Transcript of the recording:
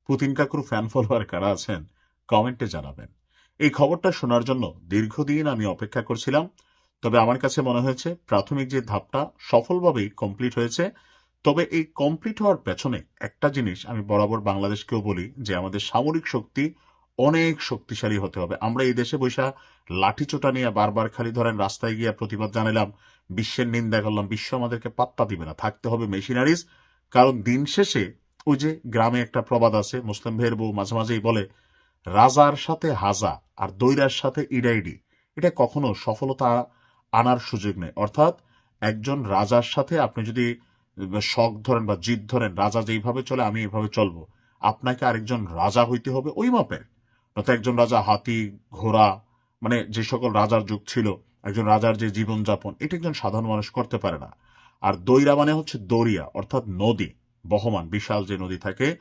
Putin কাকুর fan follower কারা আছেন কমেন্টে জানাবেন। এই খবরটা শোনার জন্য দীর্ঘদিন আমি অপেক্ষা করছিলাম, তবে আমার কাছে মনে হয়েছে প্রাথমিক যে ধাপটা সফলভাবেই কমপ্লিট হয়েছে। তবে এই কমপ্লিট হওয়ার পেছনে একটা জিনিস আমি বরাবর বাংলাদেশকেও বলি, যে আমাদের সামরিক শক্তি অনেক শক্তিশালী হতে হবে। আমরা এই দেশে বৈশা লাঠিচোটা নিয়ে বারবার খালি ধরেন রাস্তায় গিয়ে প্রতিবাদ জানালাম, বিশ্বের নিন্দা করলাম, বিশ্ব আমাদেরকে পাত্তা দিবে না। থাকতে হবে মেশিনারিজ। কারণ দিন শেষে ওই যে গ্রামে একটা প্রবাদ আছে, মুসলিম ভাইয়ের বউ মাঝে মাঝেই বলে, রাজার সাথে হাজা আর দৈরার সাথে ইডাইডি, এটা কখনো সফলতা আনার সুযোগ নেই। অর্থাৎ একজন রাজার সাথে আপনি যদি শখ ধরেন বা জিদ ধরেন, রাজা যেইভাবে চলে আমি এইভাবে চলবো, আপনাকে আরেকজন রাজা হইতে হবে ওই মাপের। নয়তো একজন রাজা হাতি, ঘোড়া, মানে যে সকল রাজার যুগ ছিল, একজন রাজার যে জীবনযাপন, এটা একজন সাধারণ মানুষ করতে পারে না। আর দৈরা মানে হচ্ছে দরিয়া, অর্থাৎ নদী, বহমান বিশাল যে নদী থাকে,